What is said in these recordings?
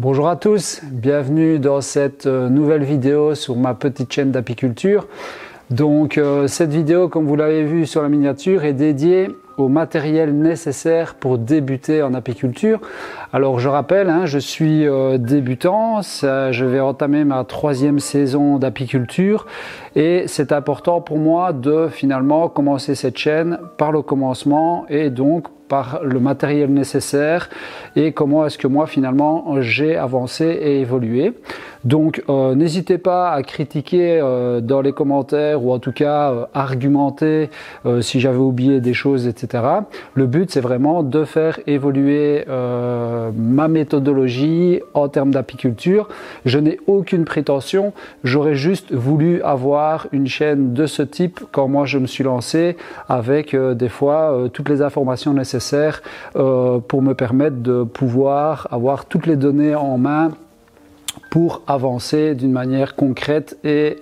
Bonjour à tous, bienvenue dans cette nouvelle vidéo sur ma petite chaîne d'apiculture. Donc cette vidéo, comme vous l'avez vu sur la miniature, est dédiée au matériel nécessaire pour débuter en apiculture. Alors je rappelle, je suis débutant, je vais entamer ma 3e saison d'apiculture et c'est important pour moi de finalement commencer cette chaîne par le commencement et donc par le matériel nécessaire et comment est-ce que moi finalement j'ai avancé et évolué. Donc n'hésitez pas à critiquer dans les commentaires ou en tout cas argumenter si j'avais oublié des choses, etc. Le but c'est vraiment de faire évoluer ma méthodologie en termes d'apiculture. Je n'ai aucune prétention, j'aurais juste voulu avoir une chaîne de ce type quand moi je me suis lancé avec des fois toutes les informations nécessaires pour me permettre de pouvoir avoir toutes les données en main pour avancer d'une manière concrète et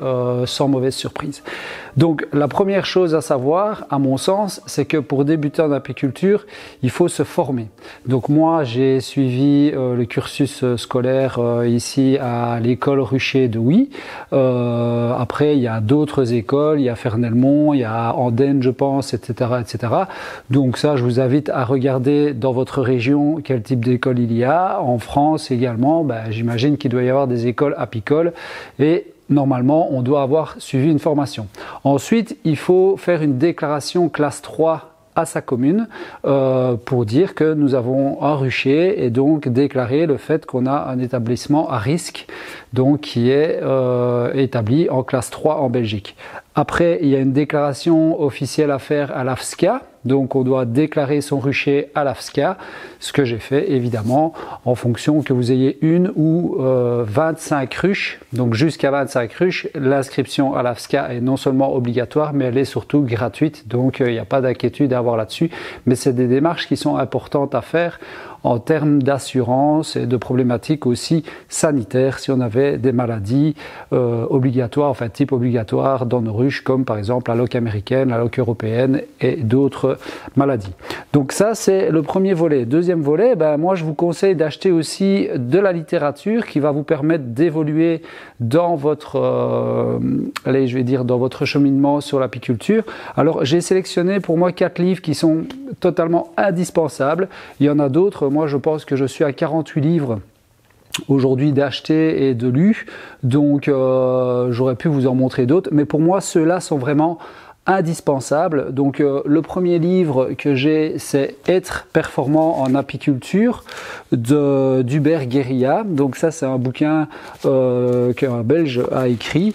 sans mauvaise surprise. Donc la première chose à savoir, à mon sens, c'est que pour débuter en apiculture, il faut se former. Donc moi, j'ai suivi le cursus scolaire ici à l'école Rucher de Huy. Après, il y a d'autres écoles, il y a Fernelmont, il y a Andenne, je pense, etc., etc. Donc ça, je vous invite à regarder dans votre région quel type d'école il y a. En France également, j'imagine qu'il doit y avoir des écoles apicoles et normalement, on doit avoir suivi une formation. Ensuite, il faut faire une déclaration classe 3 à sa commune pour dire que nous avons un rucher et donc déclarer le fait qu'on a un établissement à risque donc qui est établi en classe 3 en Belgique. Après, il y a une déclaration officielle à faire à l'AFSCA. Donc on doit déclarer son rucher à l'AFSCA, ce que j'ai fait évidemment en fonction que vous ayez une ou 25 ruches. Donc jusqu'à 25 ruches, l'inscription à l'AFSCA est non seulement obligatoire, mais elle est surtout gratuite. Donc il n'y a pas d'inquiétude à avoir là-dessus. Mais c'est des démarches qui sont importantes à faire en termes d'assurance et de problématiques aussi sanitaires si on avait des maladies obligatoires, enfin type obligatoire dans nos ruches comme par exemple la loque américaine, la loque européenne et d'autres maladies. Donc ça c'est le premier volet. Deuxième volet, moi je vous conseille d'acheter aussi de la littérature qui va vous permettre d'évoluer dans votre dans votre cheminement sur l'apiculture. Alors j'ai sélectionné pour moi 4 livres qui sont totalement indispensables. Il y en a d'autres. Moi, je pense que je suis à 48 livres aujourd'hui d'acheter et de lus. Donc, j'aurais pu vous en montrer d'autres. Mais pour moi, ceux-là sont vraiment indispensables. Donc, le premier livre que j'ai, c'est Être performant en apiculture d'Hubert Guérilla. Donc ça, c'est un bouquin qu'un Belge a écrit,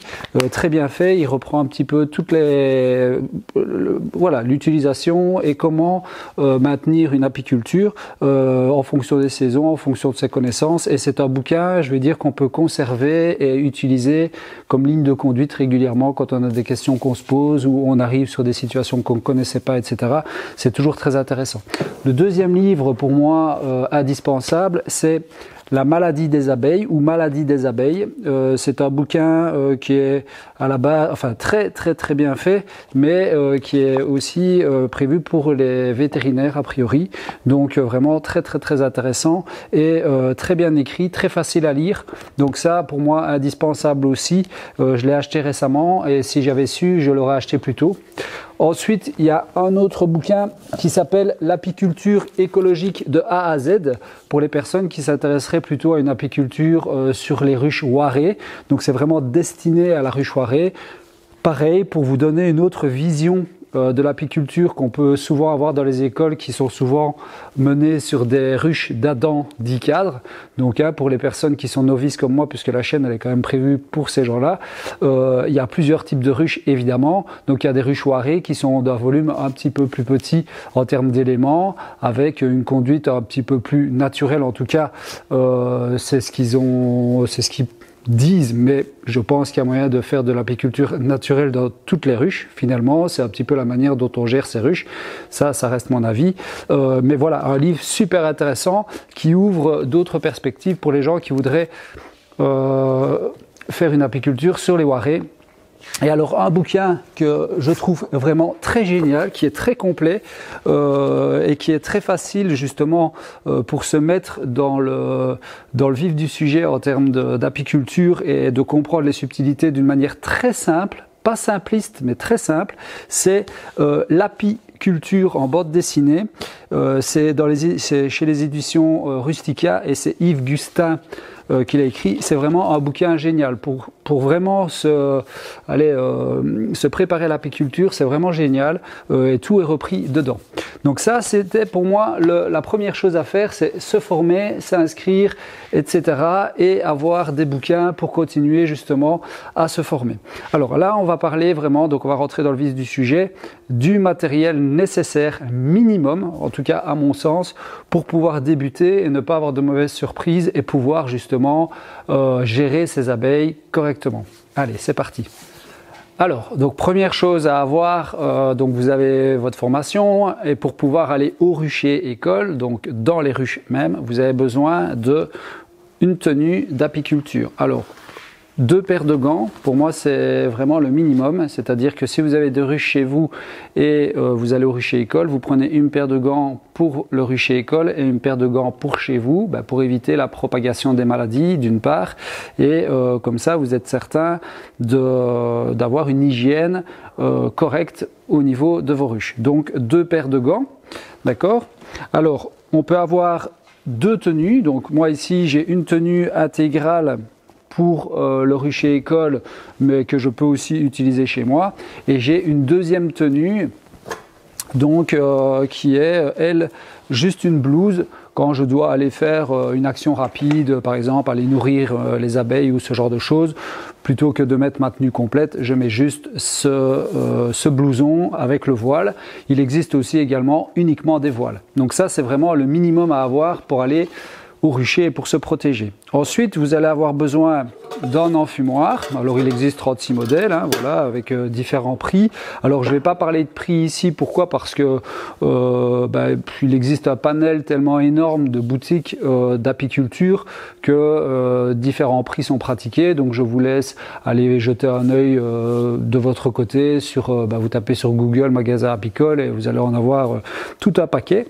très bien fait. Il reprend un petit peu toutes les l'utilisation et comment maintenir une apiculture en fonction des saisons, en fonction de ses connaissances. Et c'est un bouquin, je vais dire, qu'on peut conserver et utiliser comme ligne de conduite régulièrement quand on a des questions qu'on se pose ou on arrive sur des situations qu'on ne connaissait pas, etc. C'est toujours très intéressant. Le deuxième livre, pour moi, indispensable, c'est La maladie des abeilles ou Maladie des abeilles. C'est un bouquin qui est à la base, très bien fait, mais qui est aussi prévu pour les vétérinaires a priori. Donc vraiment très intéressant et très bien écrit, très facile à lire. Donc ça, pour moi, indispensable aussi. Je l'ai acheté récemment et si j'avais su, je l'aurais acheté plus tôt. Ensuite, il y a un autre bouquin qui s'appelle L'apiculture écologique de A à Z pour les personnes qui s'intéresseraient plutôt à une apiculture sur les ruches Waret. Donc c'est vraiment destiné à la ruche Waret. Pareil, pour vous donner une autre vision de l'apiculture qu'on peut souvent avoir dans les écoles qui sont souvent menées sur des ruches d'Adam 10 cadres. Donc pour les personnes qui sont novices comme moi, puisque la chaîne elle est quand même prévue pour ces gens-là, il y a plusieurs types de ruches évidemment. Donc il y a des ruches Waret qui sont d'un volume un petit peu plus petit en termes d'éléments, avec une conduite un petit peu plus naturelle en tout cas. C'est ce qu'ils disent, mais je pense qu'il y a moyen de faire de l'apiculture naturelle dans toutes les ruches. Finalement, c'est un petit peu la manière dont on gère ces ruches. Ça reste mon avis. Mais voilà, un livre super intéressant qui ouvre d'autres perspectives pour les gens qui voudraient faire une apiculture sur les Waret Et alors un bouquin que je trouve vraiment très génial, qui est très complet et qui est très facile justement pour se mettre dans le vif du sujet en termes d'apiculture et de comprendre les subtilités d'une manière très simple, pas simpliste mais très simple, c'est l'apiculture en bande dessinée. C'est chez les éditions Rustica et c'est Yves Gustin qu'il a écrit. C'est vraiment un bouquin génial pour vraiment se préparer à l'apiculture. C'est vraiment génial et tout est repris dedans. Donc ça, c'était pour moi la première chose à faire, c'est se former, s'inscrire, etc. et avoir des bouquins pour continuer justement à se former. Alors là, on va parler vraiment, donc on va rentrer dans le vif du sujet, du matériel nécessaire minimum, en tout cas à mon sens, pour pouvoir débuter et ne pas avoir de mauvaises surprises et pouvoir justement gérer ses abeilles correctement. Allez, c'est parti. Alors, donc première chose à avoir, donc vous avez votre formation et pour pouvoir aller au rucher école, donc dans les ruches même, vous avez besoin d'une tenue d'apiculture. Alors, 2 paires de gants, pour moi c'est vraiment le minimum, c'est-à-dire que si vous avez 2 ruches chez vous et vous allez au rucher école, vous prenez une paire de gants pour le rucher école et une paire de gants pour chez vous, pour éviter la propagation des maladies d'une part, et comme ça vous êtes certain d'avoir une hygiène correcte au niveau de vos ruches. Donc 2 paires de gants, d'accord? Alors on peut avoir 2 tenues, donc moi ici j'ai une tenue intégrale pour le rucher école, mais que je peux aussi utiliser chez moi. Et j'ai une deuxième tenue, donc qui est, elle, juste une blouse quand je dois aller faire une action rapide, par exemple aller nourrir les abeilles ou ce genre de choses. Plutôt que de mettre ma tenue complète, je mets juste ce blouson avec le voile. Il existe aussi également uniquement des voiles. Donc ça, c'est vraiment le minimum à avoir pour aller au rucher et pour se protéger. Ensuite, vous allez avoir besoin d'un enfumoir. Alors, il existe 36 modèles, voilà, avec différents prix. Alors, je ne vais pas parler de prix ici. Pourquoi? Parce que il existe un panel tellement énorme de boutiques d'apiculture que différents prix sont pratiqués. Donc, je vous laisse aller jeter un œil de votre côté sur, vous tapez sur Google magasin apicole et vous allez en avoir tout un paquet.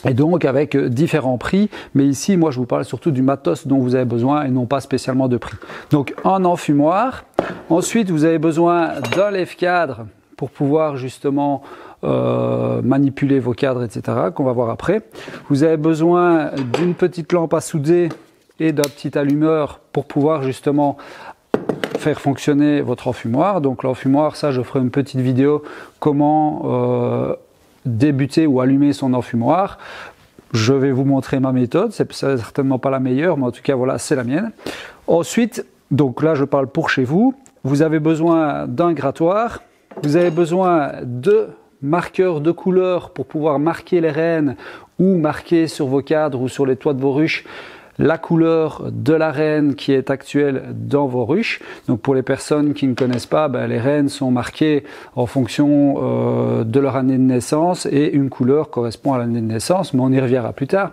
Et donc avec différents prix, mais ici moi je vous parle surtout du matos dont vous avez besoin et non pas spécialement de prix. Donc un enfumoir, ensuite vous avez besoin d'un lève-cadre pour pouvoir justement manipuler vos cadres, etc., qu'on va voir après. Vous avez besoin d'une petite lampe à souder et d'un petit allumeur pour pouvoir justement faire fonctionner votre enfumoir. Donc l'enfumoir, ça je ferai une petite vidéo comment débuter ou allumer son enfumoir. Je vais vous montrer ma méthode, c'est certainement pas la meilleure, mais en tout cas voilà, c'est la mienne. Ensuite, donc là je parle pour chez vous, vous avez besoin d'un grattoir, vous avez besoin de marqueurs de couleur pour pouvoir marquer les reines ou marquer sur vos cadres ou sur les toits de vos ruches la couleur de la reine qui est actuelle dans vos ruches. Donc pour les personnes qui ne connaissent pas, les reines sont marquées en fonction de leur année de naissance et une couleur correspond à l'année de naissance, mais on y reviendra plus tard.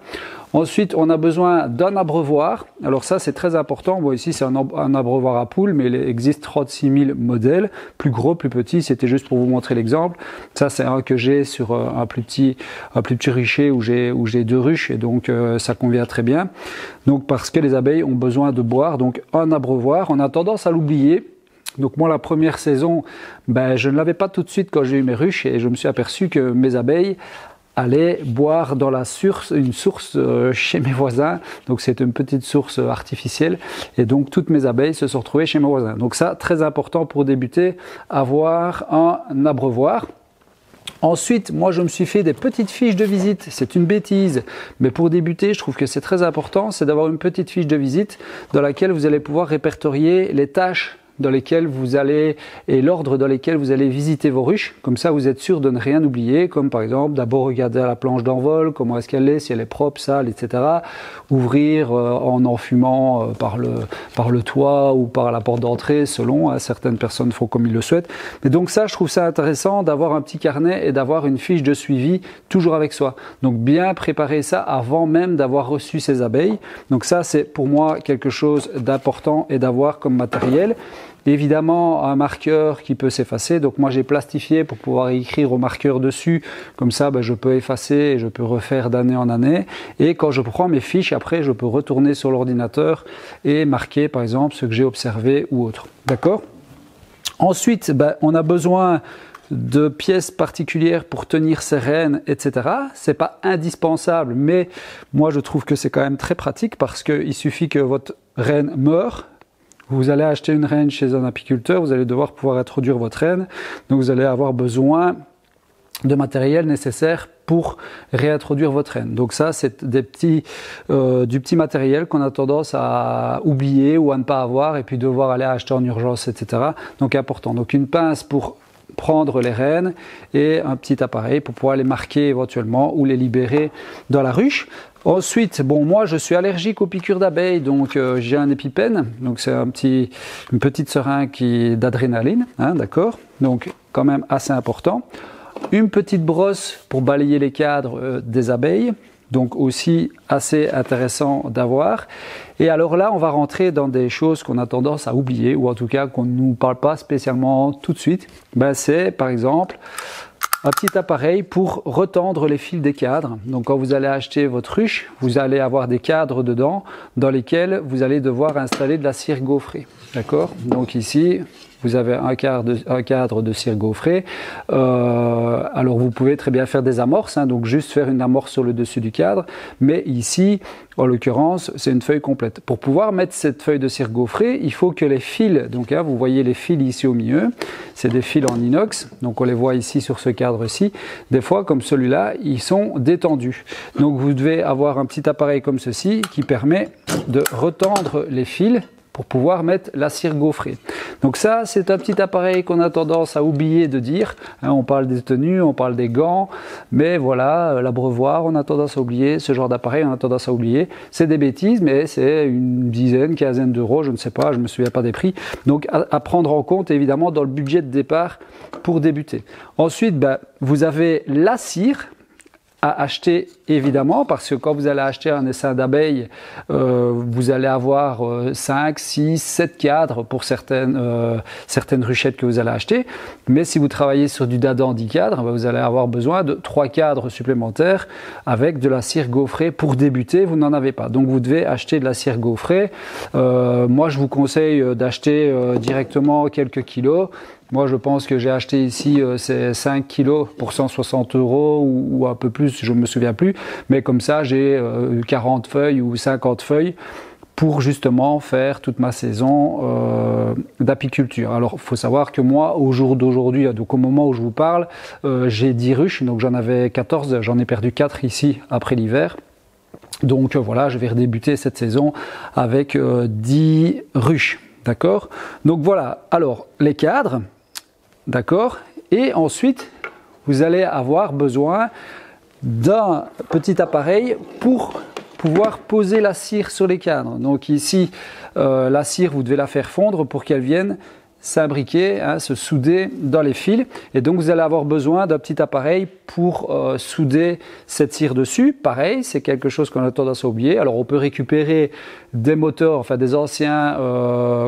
Ensuite, on a besoin d'un abreuvoir. Alors ça, c'est très important. Bon, ici, c'est un abreuvoir à poules, mais il existe 36 000 modèles, plus gros, plus petits. C'était juste pour vous montrer l'exemple. Ça, c'est un que j'ai sur un plus petit rucher où j'ai 2 ruches, et donc ça convient très bien. Donc, parce que les abeilles ont besoin de boire, donc un abreuvoir. On a tendance à l'oublier. Donc moi, la première saison, je ne l'avais pas tout de suite quand j'ai eu mes ruches, et je me suis aperçu que mes abeilles allaient boire dans une source chez mes voisins. Donc c'est une petite source artificielle, et donc toutes mes abeilles se sont retrouvées chez mes voisins. Donc ça, très important pour débuter, avoir un abreuvoir. Ensuite, moi je me suis fait des petites fiches de visite. C'est une bêtise, mais pour débuter, je trouve que c'est très important, c'est d'avoir une petite fiche de visite dans laquelle vous allez pouvoir répertorier les tâches dans lesquelles vous allez et l'ordre dans lesquels vous allez visiter vos ruches. Comme ça, vous êtes sûr de ne rien oublier, comme par exemple d'abord regarder à la planche d'envol, comment est-ce qu'elle est, si elle est propre, sale, etc. Ouvrir en enfumant par le toit ou par la porte d'entrée, selon, certaines personnes font comme ils le souhaitent. Mais donc ça, je trouve ça intéressant d'avoir un petit carnet et d'avoir une fiche de suivi toujours avec soi. Donc bien préparer ça avant même d'avoir reçu ses abeilles. Donc ça, c'est pour moi quelque chose d'important et d'avoir comme matériel. Évidemment, un marqueur qui peut s'effacer. Donc moi, j'ai plastifié pour pouvoir écrire au marqueur dessus. Comme ça, je peux effacer et je peux refaire d'année en année. Et quand je prends mes fiches, après, je peux retourner sur l'ordinateur et marquer, par exemple, ce que j'ai observé ou autre. D'accord ? Ensuite, on a besoin de pièces particulières pour tenir ses rênes, etc. C'est pas indispensable, mais moi, je trouve que c'est quand même très pratique parce qu'il suffit que votre renne meure. Vous allez acheter une reine chez un apiculteur, vous allez devoir pouvoir introduire votre reine, donc vous allez avoir besoin de matériel nécessaire pour réintroduire votre reine. Donc ça, c'est du petit matériel qu'on a tendance à oublier ou à ne pas avoir et puis devoir aller acheter en urgence, etc. Donc important. Donc une pince pour prendre les rênes et un petit appareil pour pouvoir les marquer éventuellement ou les libérer dans la ruche. Ensuite, moi je suis allergique aux piqûres d'abeilles, donc j'ai un épipène, donc c'est une petite seringue d'adrénaline, d'accord, donc quand même assez important. Une petite brosse pour balayer les cadres des abeilles, donc aussi assez intéressant d'avoir. Et alors là, on va rentrer dans des choses qu'on a tendance à oublier, ou en tout cas qu'on ne nous parle pas spécialement tout de suite. C'est par exemple un petit appareil pour retendre les fils des cadres. Donc quand vous allez acheter votre ruche, vous allez avoir des cadres dedans dans lesquels vous allez devoir installer de la cire gaufrée. D'accord ? Donc ici, vous avez un cadre de cire gaufrée. Alors vous pouvez très bien faire des amorces, donc juste faire une amorce sur le dessus du cadre. Mais ici, en l'occurrence, c'est une feuille complète. Pour pouvoir mettre cette feuille de cire gaufrée, il faut que les fils, donc vous voyez les fils ici au milieu, c'est des fils en inox, donc on les voit ici sur ce cadre-ci. Des fois, comme celui-là, ils sont détendus. Donc vous devez avoir un petit appareil comme ceci qui permet de retendre les fils pour pouvoir mettre la cire gaufrée. Donc ça, c'est un petit appareil qu'on a tendance à oublier de dire. On parle des tenues, on parle des gants, mais voilà, l'abreuvoir, on a tendance à oublier, ce genre d'appareil, on a tendance à oublier. C'est des bêtises, mais c'est une dizaine, quinzaine d'euros, je ne sais pas, je ne me souviens pas des prix. Donc à prendre en compte, évidemment, dans le budget de départ pour débuter. Ensuite, vous avez la cire à acheter évidemment, parce que quand vous allez acheter un essaim d'abeilles, vous allez avoir 5, 6, 7 cadres pour certaines ruchettes que vous allez acheter. Mais si vous travaillez sur du dindon 10 cadres, vous allez avoir besoin de 3 cadres supplémentaires avec de la cire gaufrée. Pour débuter, vous n'en avez pas. Donc vous devez acheter de la cire gaufrée. Moi, je vous conseille d'acheter directement quelques kilos. Moi, je pense que j'ai acheté ici c'est 5 kilos pour 160 euros ou un peu plus, je ne me souviens plus. Mais comme ça, j'ai 40 feuilles ou 50 feuilles pour justement faire toute ma saison d'apiculture. Alors, il faut savoir que moi, au jour d'aujourd'hui, donc au moment où je vous parle, j'ai 10 ruches. Donc, j'en avais 14, j'en ai perdu 4 ici après l'hiver. Donc, voilà, je vais redébuter cette saison avec 10 ruches. D'accord ? Donc, voilà. Alors, les cadres. D'accord ? Et ensuite, vous allez avoir besoin d'un petit appareil pour pouvoir poser la cire sur les cadres. Donc ici, la cire, vous devez la faire fondre pour qu'elle vienne s'imbriquer, se souder dans les fils. Et donc, vous allez avoir besoin d'un petit appareil pour souder cette cire dessus. Pareil, c'est quelque chose qu'on a tendance à oublier. Alors, on peut récupérer des moteurs, enfin des anciens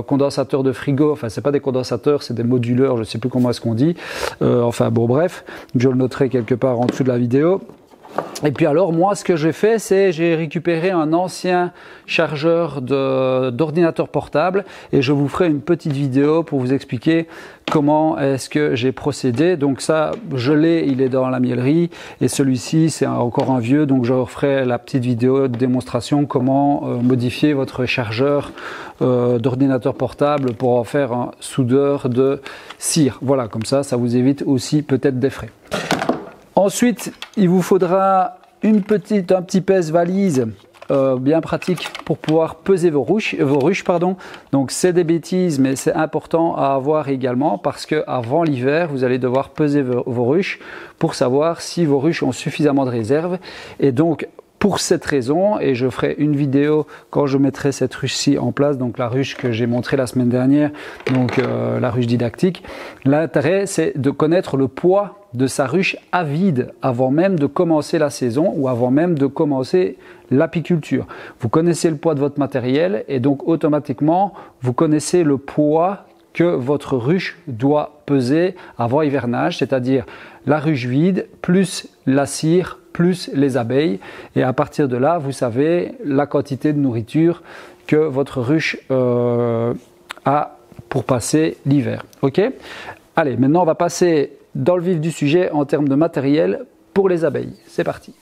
condensateurs de frigo. Enfin, c'est pas des condensateurs, c'est des moduleurs. Je ne sais plus comment est-ce qu'on dit. Enfin, bon, bref, je le noterai quelque part en dessous de la vidéo. Et puis alors, moi, ce que j'ai fait, c'est j'ai récupéré un ancien chargeur d'ordinateur portable et je vous ferai une petite vidéo pour vous expliquer comment est-ce que j'ai procédé. Donc ça, je l'ai, il est dans la miellerie et celui-ci, c'est encore un vieux, donc je referai la petite vidéo de démonstration comment modifier votre chargeur d'ordinateur portable pour en faire un soudeur de cire. Voilà, comme ça vous évite aussi peut-être des frais. Ensuite, il vous faudra un petit pèse-valise bien pratique pour pouvoir peser vos ruches. Donc c'est des bêtises, mais c'est important à avoir également parce qu'avant l'hiver, vous allez devoir peser vos ruches pour savoir si vos ruches ont suffisamment de réserve. Et donc, pour cette raison, et je ferai une vidéo quand je mettrai cette ruche-ci en place, donc la ruche que j'ai montrée la semaine dernière, donc la ruche didactique. L'intérêt, c'est de connaître le poids de sa ruche à vide avant même de commencer la saison ou avant même de commencer l'apiculture. Vous connaissez le poids de votre matériel et donc automatiquement, vous connaissez le poids que votre ruche doit peser avant hivernage, c'est-à-dire la ruche vide plus la cire plus les abeilles. Et à partir de là, vous savez la quantité de nourriture que votre ruche a pour passer l'hiver. Ok? Allez, maintenant on va passer dans le vif du sujet en termes de matériel pour les abeilles. C'est parti.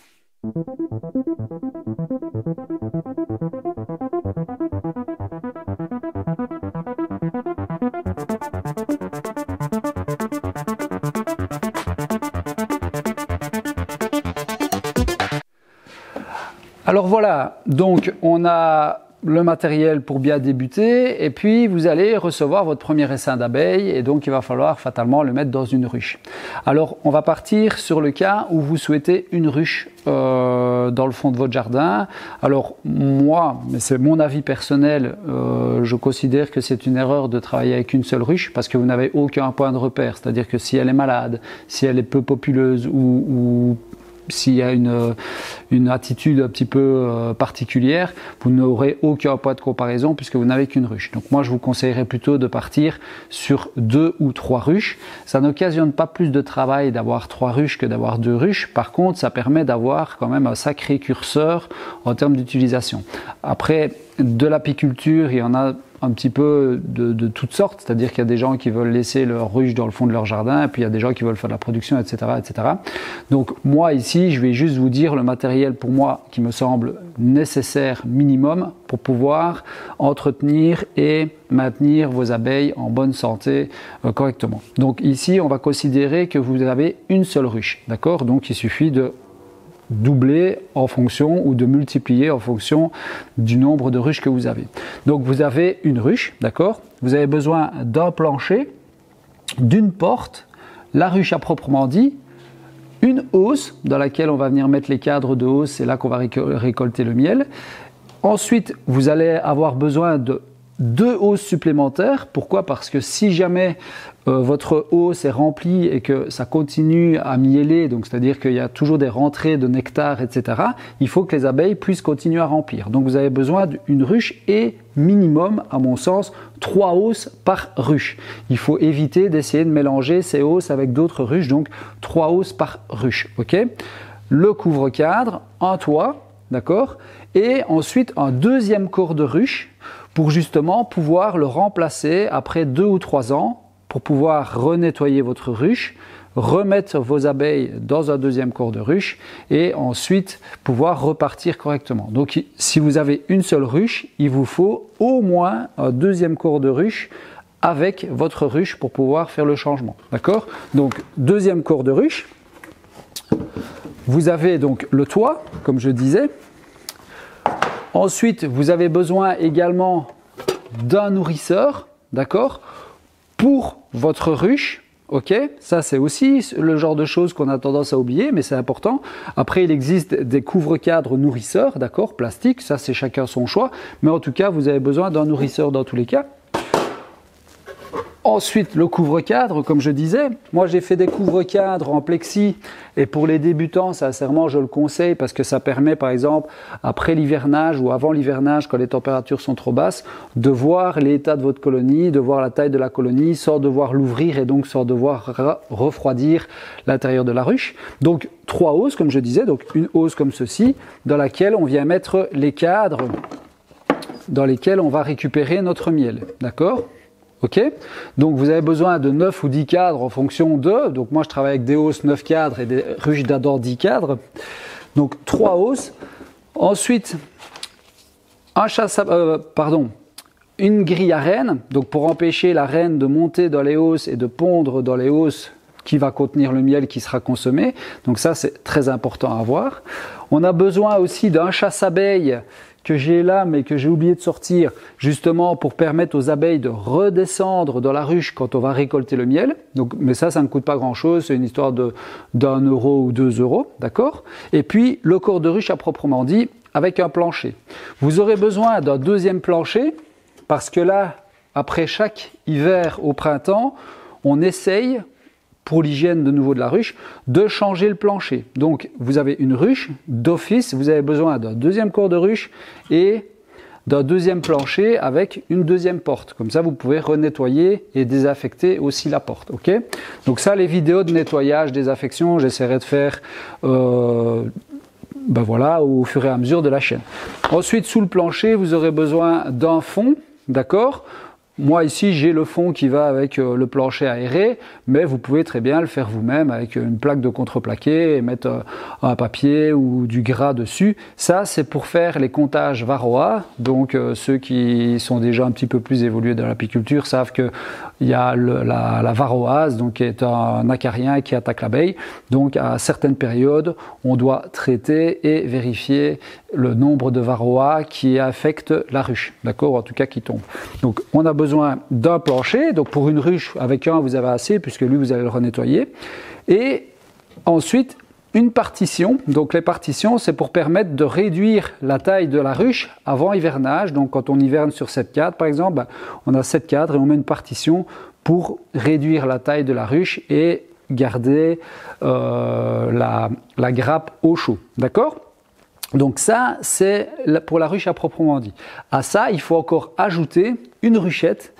Alors voilà, donc on a le matériel pour bien débuter et puis vous allez recevoir votre premier essaim d'abeilles et donc il va falloir fatalement le mettre dans une ruche. Alors on va partir sur le cas où vous souhaitez une ruche dans le fond de votre jardin. Alors moi, mais c'est mon avis personnel, je considère que c'est une erreur de travailler avec une seule ruche parce que vous n'avez aucun point de repère, c'est-à-dire que si elle est malade, si elle est peu populeuse ou s'il y a une attitude un petit peu particulière, vous n'aurez aucun point de comparaison puisque vous n'avez qu'une ruche. Donc moi je vous conseillerais plutôt de partir sur 2 ou 3 ruches. Ça n'occasionne pas plus de travail d'avoir 3 ruches que d'avoir 2 ruches. Par contre, ça permet d'avoir quand même un sacré curseur en termes d'utilisation. Après, de l'apiculture, il y en a un petit peu de toutes sortes, c'est-à-dire qu'il y a des gens qui veulent laisser leur ruche dans le fond de leur jardin, et puis il y a des gens qui veulent faire de la production, etc., etc. Donc moi ici, je vais juste vous dire le matériel pour moi qui me semble nécessaire minimum pour pouvoir entretenir et maintenir vos abeilles en bonne santé correctement. Donc ici, on va considérer que vous avez une seule ruche, d'accord? Donc il suffit de doubler en fonction ou de multiplier en fonction du nombre de ruches que vous avez. Donc vous avez une ruche, d'accord? Vous avez besoin d'un plancher, d'une porte, la ruche à proprement dit, une hausse dans laquelle on va venir mettre les cadres de hausse, c'est là qu'on va récolter le miel. Ensuite, vous allez avoir besoin de 2 hausses supplémentaires. Pourquoi? Parce que si jamais votre hausse est remplie et que ça continue à mieller, donc c'est-à-dire qu'il y a toujours des rentrées de nectar, etc., il faut que les abeilles puissent continuer à remplir. Donc vous avez besoin d'une ruche et minimum, à mon sens, 3 hausses par ruche. Il faut éviter d'essayer de mélanger ces hausses avec d'autres ruches, donc 3 hausses par ruche. Ok? Le couvre-cadre, un toit, d'accord? Et ensuite un deuxième corps de ruche pour justement pouvoir le remplacer après 2 ou 3 ans pour pouvoir renettoyer votre ruche, remettre vos abeilles dans un deuxième corps de ruche et ensuite pouvoir repartir correctement. Donc si vous avez une seule ruche, il vous faut au moins un deuxième corps de ruche avec votre ruche pour pouvoir faire le changement. D'accord? Donc deuxième corps de ruche, vous avez donc le toit, comme je disais. Ensuite, vous avez besoin également d'un nourrisseur, d'accord, pour votre ruche. Ok, ça c'est aussi le genre de choses qu'on a tendance à oublier, mais c'est important. Après, il existe des couvre-cadres nourrisseurs, d'accord, plastique, ça c'est chacun son choix, mais en tout cas, vous avez besoin d'un nourrisseur dans tous les cas. Ensuite, le couvre-cadre, comme je disais, moi j'ai fait des couvre-cadres en plexi et pour les débutants, sincèrement, je le conseille parce que ça permet par exemple, après l'hivernage ou avant l'hivernage, quand les températures sont trop basses, de voir l'état de votre colonie, de voir la taille de la colonie sans devoir l'ouvrir et donc sans devoir refroidir l'intérieur de la ruche. Donc 3 hausses, comme je disais, donc une hausse comme ceci, dans laquelle on vient mettre les cadres dans lesquels on va récupérer notre miel, d'accord ? Ok, donc vous avez besoin de 9 ou 10 cadres en fonction de, donc moi je travaille avec des hausses 9 cadres et des ruches d'Ador 10 cadres, donc 3 hausses. Ensuite, une grille à reine, donc pour empêcher la reine de monter dans les hausses et de pondre dans les hausses qui va contenir le miel qui sera consommé, donc ça c'est très important à avoir. On a besoin aussi d'un chasse-abeilles que j'ai là mais que j'ai oublié de sortir justement pour permettre aux abeilles de redescendre dans la ruche quand on va récolter le miel. Donc, mais ça ne coûte pas grand chose, c'est une histoire de d'1 euro ou 2 euros, d'accord? Et puis le corps de ruche à proprement dit avec un plancher. Vous aurez besoin d'un deuxième plancher parce que là, après chaque hiver au printemps, on essaye pour l'hygiène de nouveau de la ruche, de changer le plancher. Donc vous avez une ruche, d'office, vous avez besoin d'un deuxième corps de ruche et d'un deuxième plancher avec une deuxième porte. Comme ça, vous pouvez renettoyer et désaffecter aussi la porte. Ok? Donc ça, les vidéos de nettoyage, désaffection, j'essaierai de faire voilà, au fur et à mesure de la chaîne. Ensuite, sous le plancher, vous aurez besoin d'un fond, d'accord? Moi ici j'ai le fond qui va avec le plancher aéré, mais vous pouvez très bien le faire vous-même avec une plaque de contreplaqué et mettre un papier ou du gras dessus. Ça c'est pour faire les comptages varroa, donc ceux qui sont déjà un petit peu plus évolués dans l'apiculture savent que il y a la varroase, donc qui est un acarien qui attaque l'abeille. Donc à certaines périodes on doit traiter et vérifier le nombre de varroa qui affecte la ruche, d'accord, en tout cas qui tombe. Donc on a besoin d'un plancher, donc pour une ruche avec un vous avez assez puisque lui vous allez le renettoyer, et ensuite une partition. Donc les partitions c'est pour permettre de réduire la taille de la ruche avant hivernage. Donc quand on hiverne sur 7 cadres par exemple, on a 7 cadres et on met une partition pour réduire la taille de la ruche et garder la grappe au chaud, d'accord? Donc ça, c'est pour la ruche à proprement dit. À ça, il faut encore ajouter une ruchette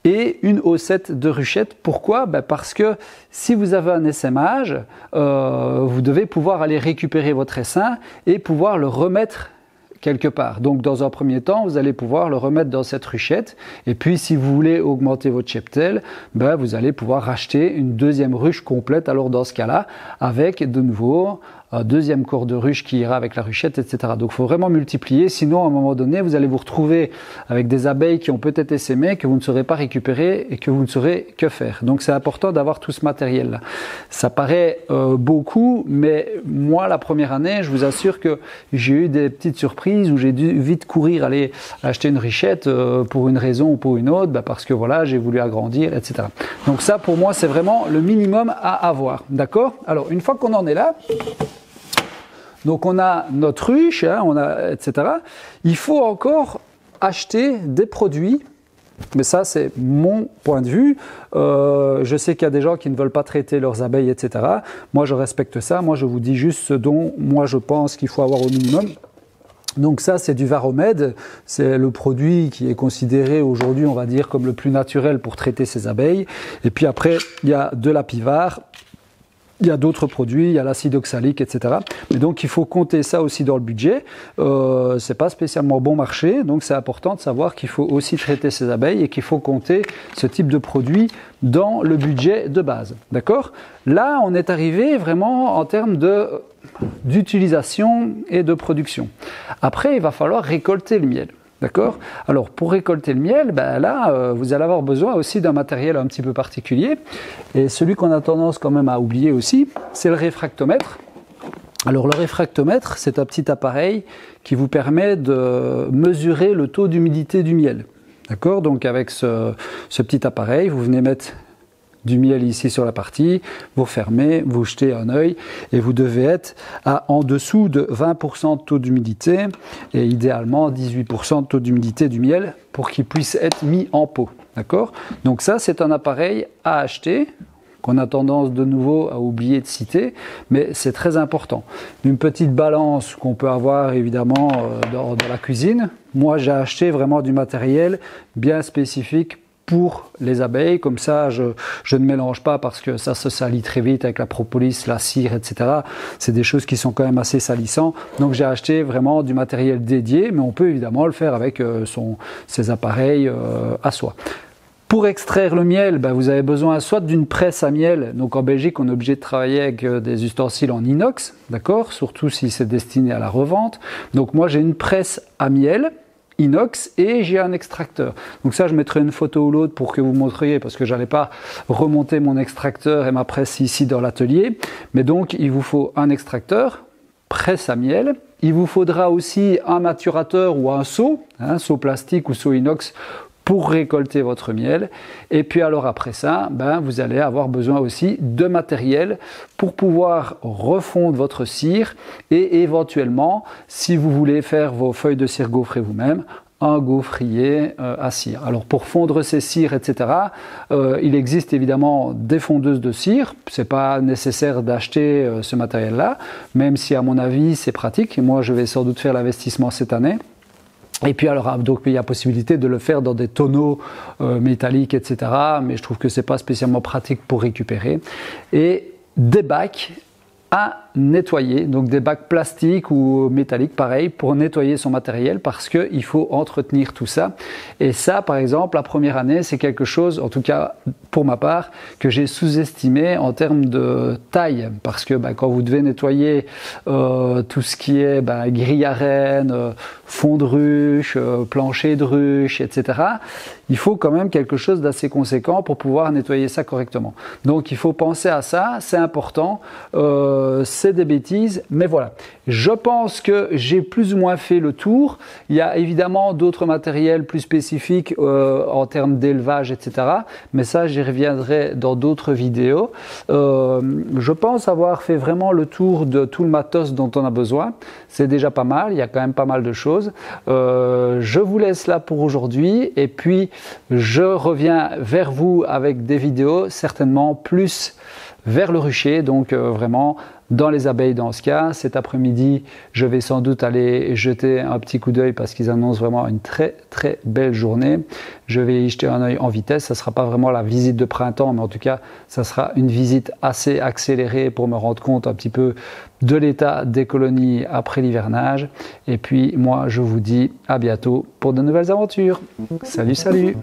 et une haussette de ruchette. Pourquoi? Parce que si vous avez un essaimage, vous devez pouvoir aller récupérer votre essaim et pouvoir le remettre quelque part. Donc dans un premier temps, vous allez pouvoir le remettre dans cette ruchette. Et puis si vous voulez augmenter votre cheptel, vous allez pouvoir racheter une deuxième ruche complète. Alors dans ce cas-là, avec de nouveau un deuxième corps de ruche qui ira avec la ruchette, etc. Donc il faut vraiment multiplier, sinon à un moment donné, vous allez vous retrouver avec des abeilles qui ont peut-être essaimé, que vous ne saurez pas récupérer et que vous ne saurez que faire. Donc c'est important d'avoir tout ce matériel-là. Ça paraît beaucoup, mais moi la première année, je vous assure que j'ai eu des petites surprises où j'ai dû vite courir aller acheter une ruchette pour une raison ou pour une autre, parce que voilà, j'ai voulu agrandir, etc. Donc ça pour moi c'est vraiment le minimum à avoir, d'accord? Alors une fois qu'on en est là, donc on a notre ruche, etc. Il faut encore acheter des produits, mais ça c'est mon point de vue. Je sais qu'il y a des gens qui ne veulent pas traiter leurs abeilles, etc. Moi je respecte ça, moi je vous dis juste ce dont moi je pense qu'il faut avoir au minimum. Donc ça c'est du Varromed, c'est le produit qui est considéré aujourd'hui on va dire comme le plus naturel pour traiter ces abeilles. Et puis après il y a de l'Apivar. Il y a d'autres produits, il y a l'acide oxalique, etc. Mais donc il faut compter ça aussi dans le budget. C'est pas spécialement bon marché, donc c'est important de savoir qu'il faut aussi traiter ces abeilles et qu'il faut compter ce type de produit dans le budget de base. D'accord? Là, on est arrivé vraiment en termes d'utilisation et de production. Après, il va falloir récolter le miel. D'accord? Alors pour récolter le miel, là vous allez avoir besoin aussi d'un matériel un petit peu particulier, et celui qu'on a tendance quand même à oublier aussi, c'est le réfractomètre. Alors le réfractomètre, c'est un petit appareil qui vous permet de mesurer le taux d'humidité du miel. D'accord? Donc avec ce petit appareil, vous venez mettre du miel ici sur la partie, vous fermez, vous jetez un œil et vous devez être en dessous de 20% de taux d'humidité et idéalement 18% de taux d'humidité du miel pour qu'il puisse être mis en pot. D'accord? Donc ça c'est un appareil à acheter qu'on a tendance de nouveau à oublier de citer, mais c'est très important. Une petite balance qu'on peut avoir évidemment dans la cuisine. Moi j'ai acheté vraiment du matériel bien spécifique pour les abeilles, comme ça je ne mélange pas parce que ça se salit très vite avec la propolis, la cire, etc. C'est des choses qui sont quand même assez salissantes, donc j'ai acheté vraiment du matériel dédié, mais on peut évidemment le faire avec ses appareils à soi. Pour extraire le miel, vous avez besoin soit d'une presse à miel, donc en Belgique on est obligé de travailler avec des ustensiles en inox, d'accord, surtout si c'est destiné à la revente. Donc moi j'ai une presse à miel inox et j'ai un extracteur. Donc ça je mettrai une photo ou l'autre pour que vous montriez parce que j'allais pas remonter mon extracteur et ma presse ici dans l'atelier. Mais donc il vous faut un extracteur, presse à miel. Il vous faudra aussi un maturateur ou un seau, seau plastique ou seau inox pour récolter votre miel. Et puis alors après ça, vous allez avoir besoin aussi de matériel pour pouvoir refondre votre cire et éventuellement, si vous voulez faire vos feuilles de cire gaufrées vous-même, un gaufrier à cire. Alors pour fondre ces cires, etc., il existe évidemment des fondeuses de cire. C'est pas nécessaire d'acheter ce matériel-là, même si à mon avis c'est pratique. Et moi je vais sans doute faire l'investissement cette année. Et puis alors, donc il y a possibilité de le faire dans des tonneaux métalliques, etc. Mais je trouve que c'est pas spécialement pratique pour récupérer. Et des bacs à nettoyer, donc des bacs plastiques ou métalliques, pareil, pour nettoyer son matériel parce qu'il faut entretenir tout ça. Et ça, par exemple, la première année, c'est quelque chose, en tout cas pour ma part, que j'ai sous-estimé en termes de taille. Parce que quand vous devez nettoyer tout ce qui est grille à rennes, fond de ruche, plancher de ruche, etc., il faut quand même quelque chose d'assez conséquent pour pouvoir nettoyer ça correctement. Donc il faut penser à ça, c'est important. C'est des bêtises, mais voilà. Je pense que j'ai plus ou moins fait le tour. Il y a évidemment d'autres matériels plus spécifiques en termes d'élevage, etc. Mais ça, j'y reviendrai dans d'autres vidéos. Je pense avoir fait vraiment le tour de tout le matos dont on a besoin. C'est déjà pas mal, il y a quand même pas mal de choses. Je vous laisse là pour aujourd'hui et puis je reviens vers vous avec des vidéos certainement plus vers le rucher, donc vraiment dans les abeilles dans ce cas. Cet après-midi, je vais sans doute aller jeter un petit coup d'œil parce qu'ils annoncent vraiment une très très belle journée. Je vais y jeter un œil en vitesse, ça ne sera pas vraiment la visite de printemps, mais en tout cas, ça sera une visite assez accélérée pour me rendre compte un petit peu de l'état des colonies après l'hivernage. Et puis moi, je vous dis à bientôt pour de nouvelles aventures. Salut, salut!